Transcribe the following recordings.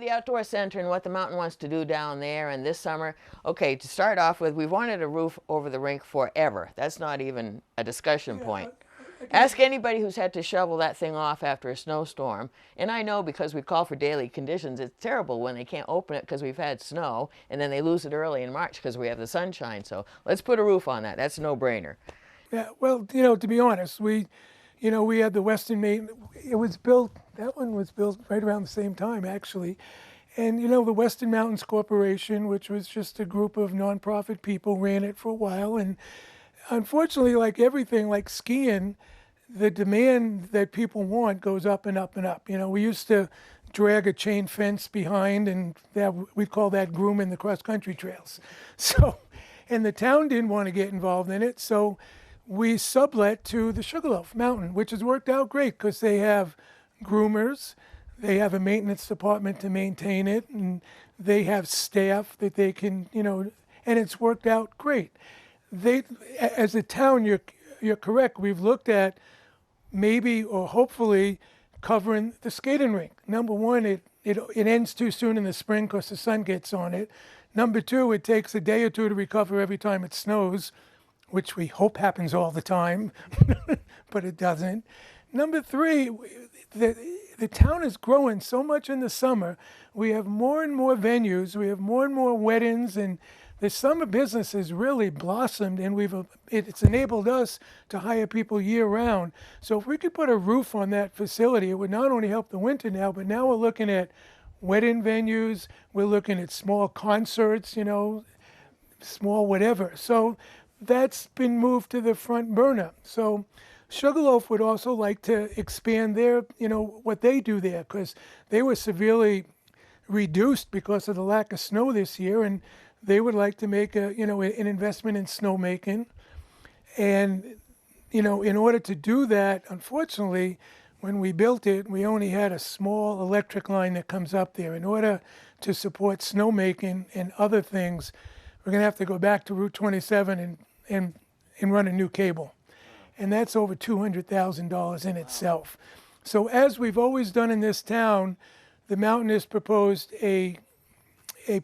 the outdoor center and what the mountain wants to do down there and this summer. Okay, to start off with, we've wanted a roof over the rink forever. That's not even a discussion point. Ask anybody who's had to shovel that thing off after a snowstorm. And I know because we call for daily conditions, it's terrible when they can't open it because we've had snow, and then they lose it early in March because we have the sunshine. So let's put a roof on that. That's a no-brainer. Yeah, well, to be honest, we had the Western Maine. It was built, that one was built right around the same time, actually. And, the Western Mountains Corporation, which was just a group of nonprofit people, ran it for a while. And unfortunately, like everything, like skiing, the demand that people want goes up and up and up. We used to drag a chain fence behind, and we call that grooming the cross-country trails. So, and the town didn't want to get involved in it, so we sublet to the Sugarloaf Mountain, which has worked out great because they have groomers, they have a maintenance department to maintain it, and they have staff that they can, and it's worked out great. As a town, you're correct. We've looked at maybe or hopefully covering the skating rink. Number one, it ends too soon in the spring because the sun gets on it. Number two, it takes a day or two to recover every time it snows, which we hope happens all the time, but it doesn't. Number three, the town is growing so much in the summer. We have more and more venues. We have more and more weddings, and the summer business has really blossomed, and it's enabled us to hire people year-round. So if we could put a roof on that facility, it would not only help the winter now, but now we're looking at wedding venues. We're looking at small concerts, small whatever. So that's been moved to the front burner. So Sugarloaf would also like to expand their, what they do there, because they were severely reduced because of the lack of snow this year, and they would like to make an investment in snowmaking. And, in order to do that, unfortunately, when we built it, we only had a small electric line that comes up there. In order to support snowmaking and other things, we're going to have to go back to Route 27 and run a new cable. And that's over $200,000 in itself. So as we've always done in this town, the mountain has proposed a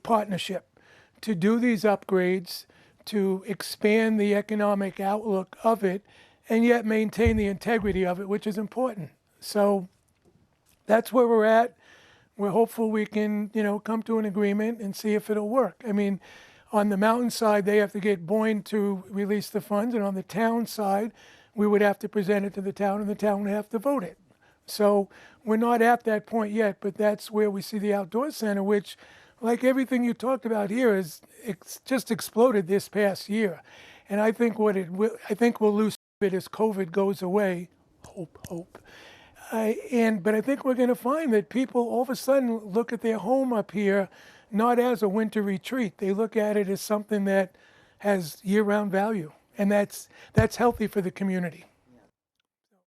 partnership to do these upgrades, to expand the economic outlook of it, and yet maintain the integrity of it, which is important. So that's where we're at. We're hopeful we can, come to an agreement and see if it'll work. I mean, on the mountain side, they have to get Boyne to release the funds, and on the town side, we would have to present it to the town, and the town would have to vote it. So we're not at that point yet, but that's where we see the outdoor center, which, like everything you talked about here, it's just exploded this past year. And I think we'll lose it as COVID goes away. Hope. But I think we're going to find that people all of a sudden look at their home up here not as a winter retreat. They look at it as something that has year-round value, and that's healthy for the community.